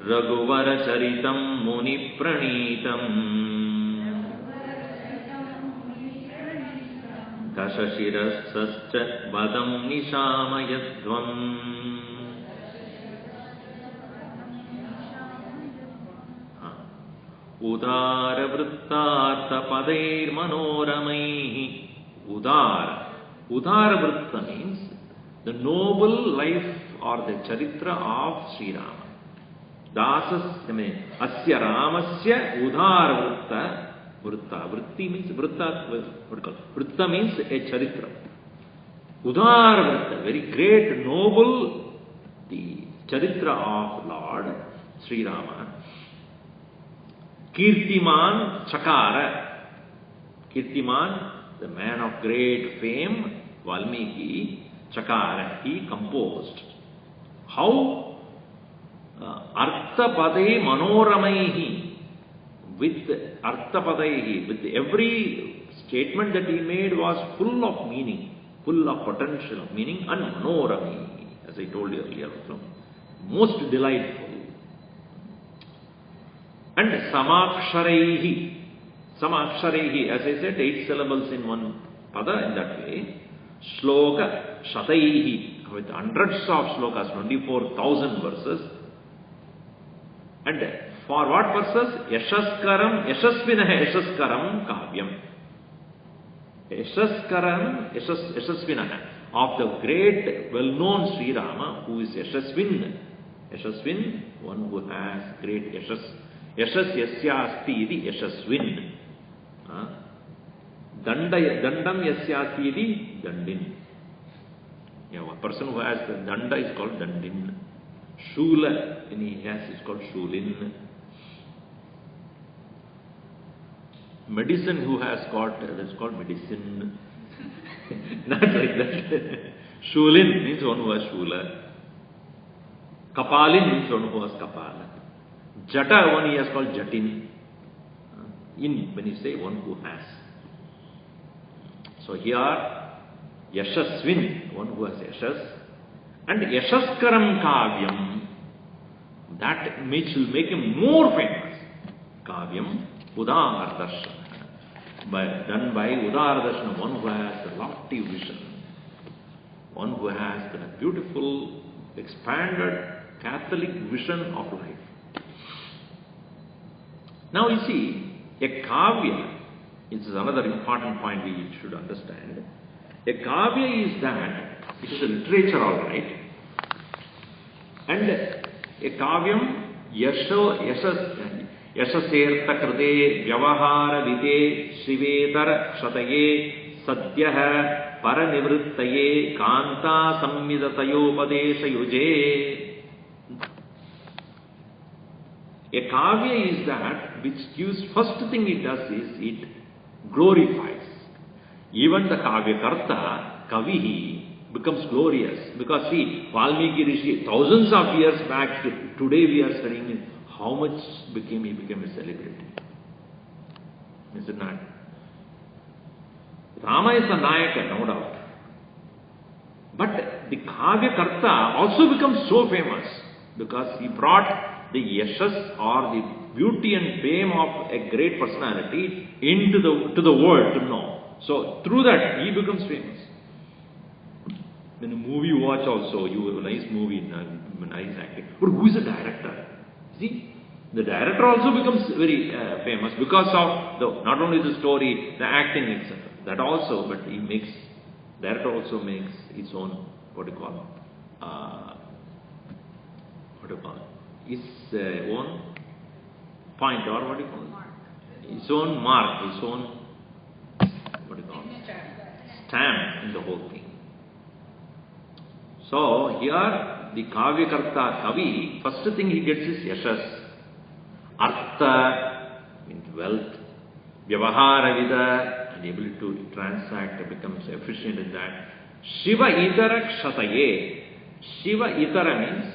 [SPEAKER 1] रघुवरचरितं मुनिप्रणीतम् दशशिरःश्च वदं निशामयध्वम् उदारवृत्तार्थपदैर्मनोरमैः Udarvritta means the noble life or the charitra of Sri Rama. Asya Ramasya Udarvritta. Vritti means Vritta means a charitra. Udarvritta, very great, noble, the charitra of Lord Sri Rama. Kirtiman Chakara. Kirtiman, the man of great fame, Valmiki, Chakara, he composed. How? Arthapadai Manoramaihi. With Arthapadaihi, with every statement that he made was full of meaning, full of potential of meaning, and Manorami, as I told you earlier also, most delightful. And Samaksharaihi. Samaksharaihi, as I said, 8 syllables in one pada, in that way. Shloka Shataihi, with hundreds of slokas, 24,000 verses. And for what verses? Yashaskaram, Yashasvinah Yashaskaram Kavyam. Yashaskaram, Yashasvinah. Of the great, well-known Sri Rama, who is Yashasvin. Yashasvin, one who has great Yashas. Yashas Yasyasti iti Yashasvin. Dandam Yasyasti iti Dandin. Yeah, one person who has the Danda is called Dandin. Shula, and he has, is called Shulin. Medicine who has got, that's called medicine. Not like that. Shulin means one who has Shula. Kapalin means one who has Kapala. Jata, one he has called Jatin. In, when you say one who has. So here, Yashasvin, one who has Yashas. And Yashaskaram Kavyam, that which will make him more famous. Kavyam Udardarshana. Done by Udardarshana, one who has a lofty vision. One who has the beautiful, expanded Catholic vision of life. Now you see, a Kavya, this is another important point we should understand. A Kavya is that, it is a literature alright, and a Kavyam Yashasertha Krite Vyavahara Vide Shivetar Shataye Sadyaha Paranivrittaye Kanta Samvidatayopadesha Yuje. A Kavya is that which gives, first thing it does is it glorifies. Even the Kavya Karta, Kavihi, becomes glorious. Because see, Valmiki Rishi, thousands of years back, today we are studying how much he became a celebrity. Is it not? Rama is a Nayaka, no doubt. But the Kavya Karta also becomes so famous because he brought the yashas or the beauty and fame of a great personality into to the world to know. So through that he becomes famous. When a movie you watch also, you have a nice movie, nice acting. But who is the director? See, the director also becomes very famous because of not only the story, the acting, etc. That also, but director also makes his own, what do you call, what do you call it, his own point, or what do you call it? His own mark, his own, what do you call it, stamp in the whole thing. So here the Kavyakarta Kavi, first thing he gets is Yashas. Artha means wealth. Vyavaharavida, and ability to transact, becomes efficient in that. Shiva Itara Kshataye. Shiva Itara means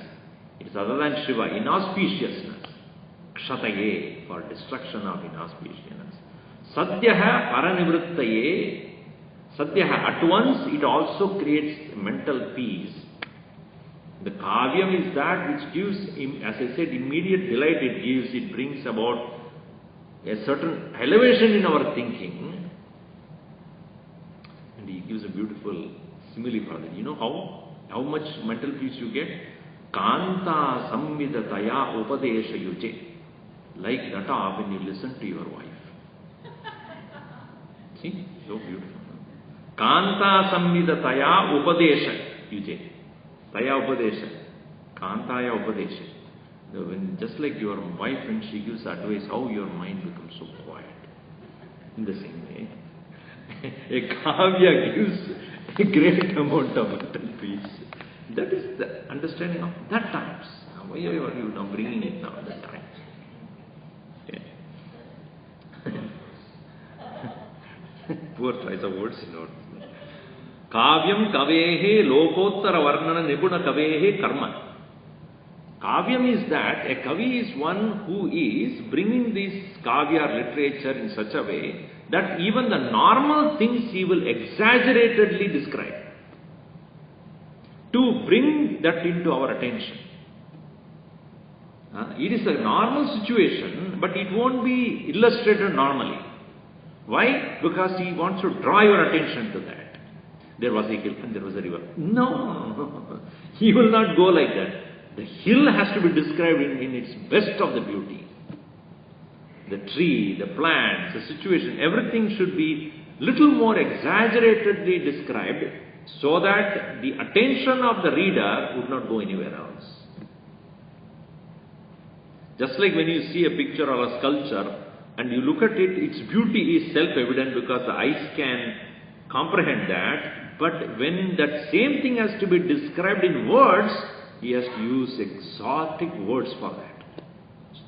[SPEAKER 1] it is other than Shiva, inauspiciousness. Kshataye, for destruction of inauspiciousness. Sadhyaha Paranivrittaye. Sadhyaha, at once it also creates mental peace. The Kavyam is that which gives, as I said, immediate delight it gives. It brings about a certain elevation in our thinking. And he gives a beautiful simile for that. You know how much mental peace you get? Kanta samvidataya upadesha yuje. Like that when you listen to your wife. See? So beautiful. Kanta samvidataya upadesha yuje. Taya upadesha. Kantaya upadesha. When just like your wife, when she gives advice, how your mind becomes so quiet. In the same way, a Kavya gives a great amount of mental peace. That is the understanding of that times. Why are you now bringing it now, that times? Okay. Poor choice of words, you know. Kavyam kavehe lokottara varnana nibuna kavehe karma. Kavyam is that a kavi is one who is bringing this kavya literature in such a way that even the normal things he will exaggeratedly describe to bring that into our attention. It is a normal situation, but it won't be illustrated normally. Why? Because he wants to draw your attention to that. There was a hill and there was a river. No, he will not go like that. The hill has to be described in its best of the beauty. The tree, the plants, the situation, everything should be little more exaggeratedly described so that the attention of the reader would not go anywhere else. Just like when you see a picture or a sculpture and you look at it, its beauty is self-evident because the eyes can comprehend that. But when that same thing has to be described in words, he has to use exotic words for that.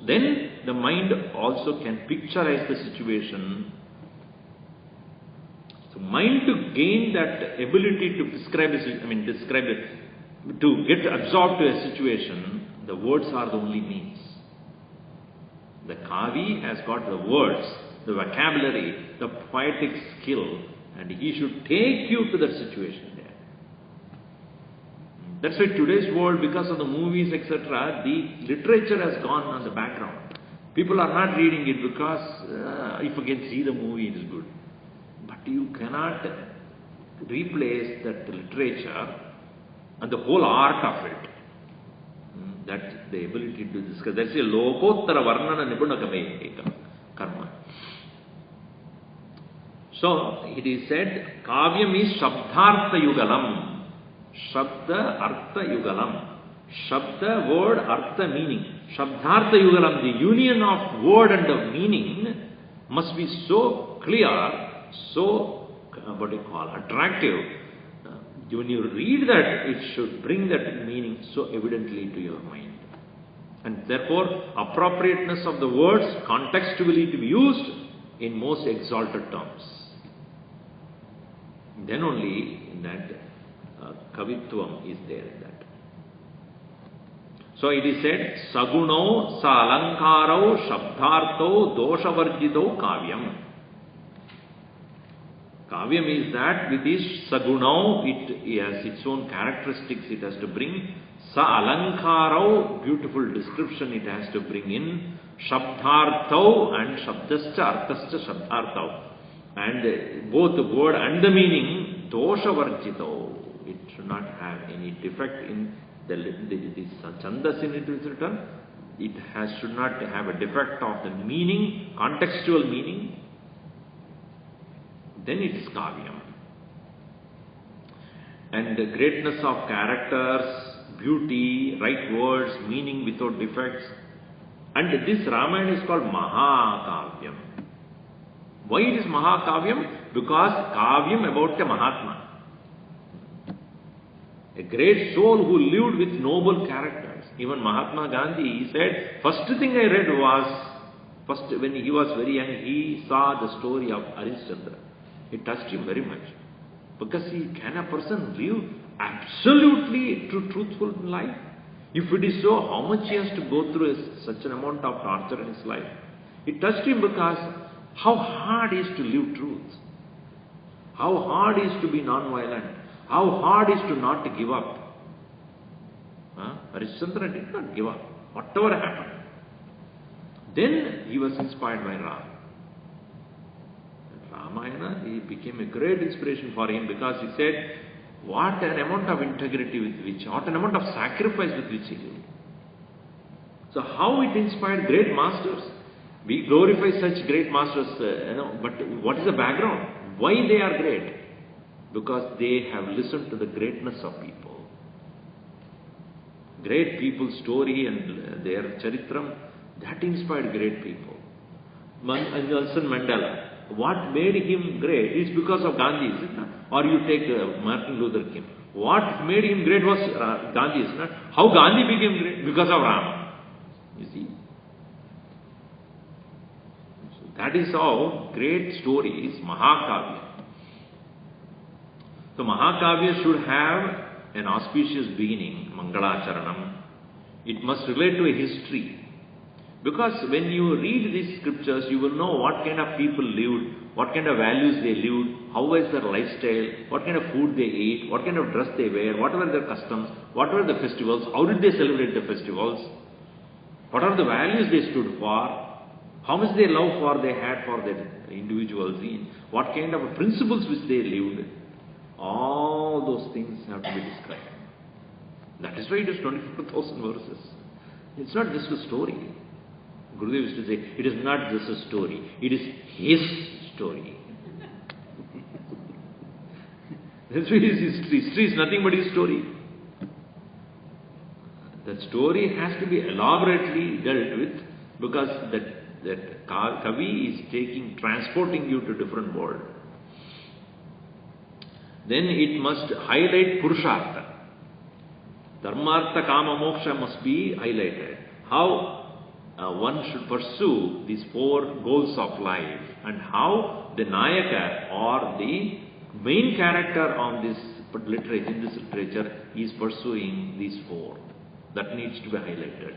[SPEAKER 1] Then the mind also can picturize the situation. So mind to gain that ability to describe it, to get absorbed to a situation, the words are the only means. The Kavi has got the words, the vocabulary, the poetic skill, and he should take you to that situation there. That's why today's world, because of the movies, etc., the literature has gone on the background. People are not reading it because if you can see the movie, it is good. But you cannot replace that literature and the whole art of it. That's the ability to discuss. That's a lokottara varnana nibuna karma. So it is said, Kavyam is Shabdhartha Yugalam. Shabda Artha Yugalam. Shabda, word, Artha, meaning. Shabdhartha Yugalam, the union of word and of meaning must be so clear, so, attractive. When you read that, it should bring that meaning so evidently to your mind. And therefore, appropriateness of the words contextually to be used in most exalted terms. Then only in that kavitvam is there in that. So it is said, Saguno sa alankaro shabdharto doshavarjito kavyam. Kavyam is that with this saguno, it has its own characteristics it has to bring. Sa alankaro, beautiful description it has to bring in. Shabdhartho and shabdascha arthascha shabdhartho. And both the word and the meaning, doshavarjito. It should not have any defect in the chandas in it is written. It should not have a defect of the meaning, contextual meaning. Then it is kavyam. And the greatness of characters, beauty, right words, meaning without defects. And this Ramayana is called Mahakavyam. Why it is Mahakavyam? Because Kavyam about a Mahatma. A great soul who lived with noble characters. Even Mahatma Gandhi, he said, first thing I read was, when he was very young, he saw the story of Harishchandra. It touched him very much. Because can a person live absolutely truthful in life? If it is so, how much he has to go through such an amount of torture in his life? It touched him because how hard it is to live truth. How hard it is to be non-violent. How hard it is to not give up. Harishchandra did not give up. Whatever happened. Then he was inspired by Rama. Ramayana, he became a great inspiration for him because he said, what an amount of integrity with which, what an amount of sacrifice with which he lived. So how it inspired great masters. We glorify such great masters, but what is the background? Why they are great? Because they have listened to the greatness of people. Great people's story and their charitram, that inspired great people. Nelson Mandela, what made him great is because of Gandhi, is it not? Or you take Martin Luther King. What made him great was Gandhi, is it not? How Gandhi became great? Because of Rama. You see? So that is how great stories, Mahakavya. So Mahakavya should have an auspicious beginning, Mangalacharanam. It must relate to a history. Because when you read these scriptures, you will know what kind of people lived, what kind of values they lived, how was their lifestyle, what kind of food they ate, what kind of dress they wear, what were their customs, what were the festivals, how did they celebrate the festivals, what are the values they stood for, how much they love for they had for their individuals, what kind of principles which they lived. All those things have to be described. That is why it is 24,000 verses. It's not just a story. Gurudev used to say, it is not just a story, it is his story. That's why his history. History is nothing but his story. That story has to be elaborately dealt with because that Kavi is transporting you to different world. Then it must highlight Purushartha. Dharmartha, Kama, Moksha must be highlighted. How one should pursue these four goals of life and how the Nayaka or the main character on this literature, in this literature is pursuing these four. That needs to be highlighted.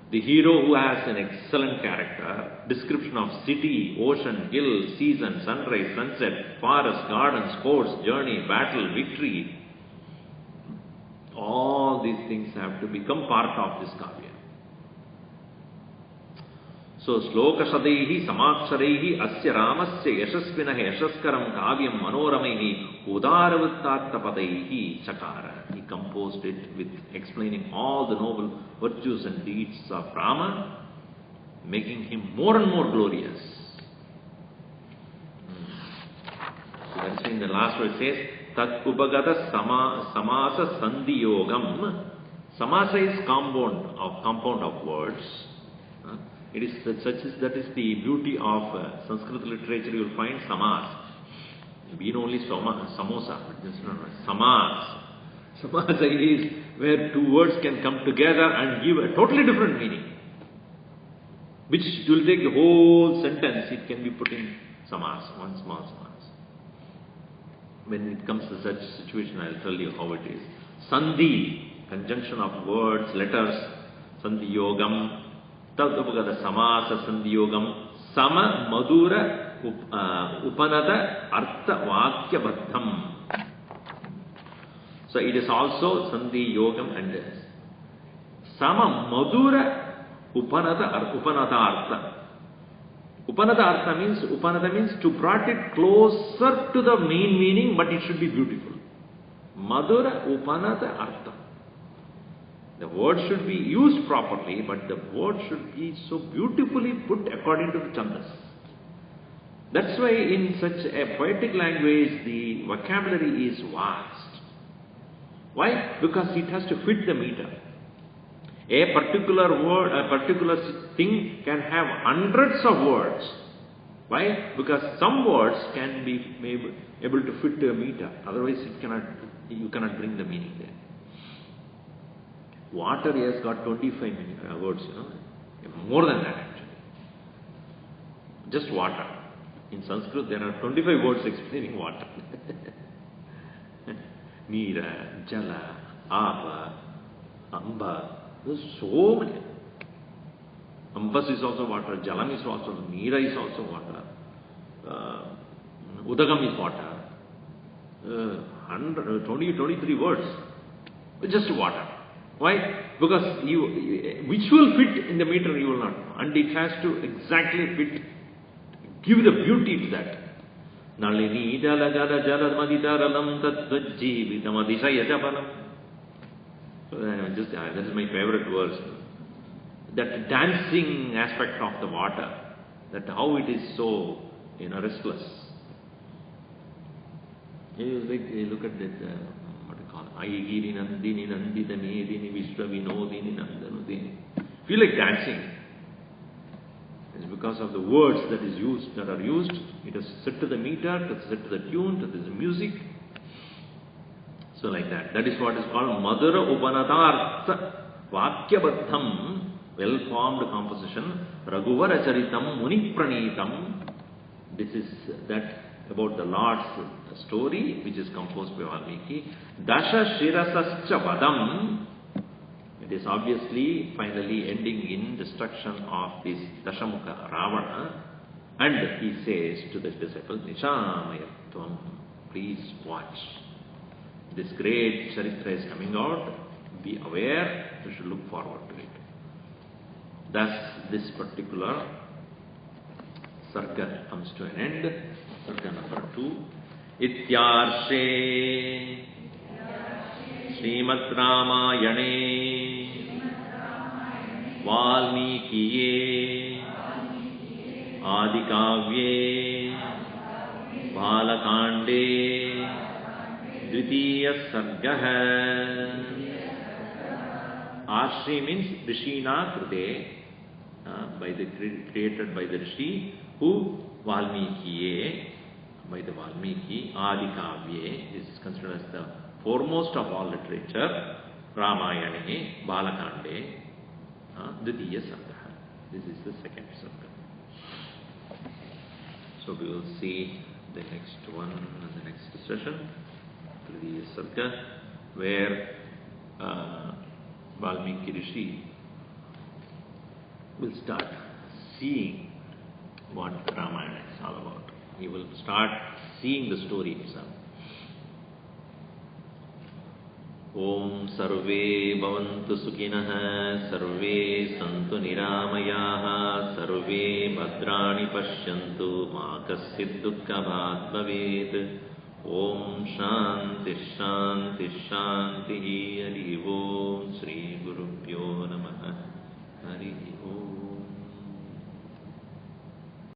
[SPEAKER 1] The hero who has an excellent character, description of city, ocean, hill, season, sunrise, sunset, forest, garden, sports, journey, battle, victory. All these things have to become part of this kavya. So, Shloka Shadaihi Samaksharaihi Asya Ramasya Yashasvinahi Yashaskaram Kavyam Manoramaihi Udaravattarthapadaihi Chakara. He composed it with explaining all the noble virtues and deeds of Rama, making him more and more glorious. So that's why in the last verse it says, Tat Upagata Samasa Sandhi Yogam. Samasa is compound of words. It is that is the beauty of Sanskrit literature. You will find samas. We know only samosa, but this is not samas. Samasa is where two words can come together and give a totally different meaning. Which will take the whole sentence, it can be put in samas, one small samas. When it comes to such situation, I will tell you how it is. Sandhi, conjunction of words, letters, Sandhi Yogam. Tadupagada samasa sandhiyogam sama madura upanada artha vakya baddham. So it is also sandhi yogam and sama madura upanada artha. Upanada means to brought it closer to the main meaning, but it should be beautiful. Madura upanada artha. The word should be used properly, but the word should be so beautifully put according to the chandas. That's why in such a poetic language, the vocabulary is vast. Why? Because it has to fit the meter. A particular word, a particular thing can have hundreds of words. Why? Because some words can be able to fit a meter. Otherwise, you cannot bring the meaning there. Water has got 25 words, more than that actually. Just water. In Sanskrit, there are 25 words explaining water. Neera, Jala, Aba, Amba. There's so many. Ambas is also water, Jalam is also, Neera is also water, Udagam is water. 23 words. Just water. Why? Because which will fit in the meter you will not know. And it has to exactly fit, give the beauty to that. Nalini jala jala jala maditaralam tattvajjivitam adishaya jabalam. That is my favorite verse. That dancing aspect of the water, that how it is so, restless. You look at that, what do you call it? Aigiri Nandini Nandita Medini Vishwa Vinodini Nandanudini. Feel like dancing. It's because of the words that are used. It is set to the meter, it is set to the tune, it is the music. So like that. That is what is called Madhura Upanadartha Vakyabadham, well-formed composition. Raghuvara Charitam Muni Pranitam. This is that about the Lord's story, which is composed by Valmiki. Dasha Shirasascha Vadam. It is obviously finally ending in destruction of this Dashamukha Ravana. And he says to the disciples, Nishamayatvam, please watch. This great Charitra is coming out. Be aware. You should look forward to it. Thus, this particular Sarga comes to an end. Sarga number 2. Ityarshe Srimad Ramayane Valmikiye Adikavye Balakande Dvitiya Sargah. Arshi means Rishina Krute, created by the Rishi, who Valmikiye, by the Valmiki, Adikavye is considered as the foremost of all literature, Ramayane, Balakande, Dvitiya Sargah. This is the second Sargah. So we will see the next one in the next session. The Sarga, where Valmiki Rishi will start seeing what Ramayana is all about. He will start seeing the story himself. Om Sarve Bhavantu Sukhinah Sarve Santu Niramayaha Sarve Bhadrani Pashyantu Ma Kasyid Dukkha Bhat Bhavet. Om Shanti Shanti Shanti Hari Om Sri Gurubhyo Namah.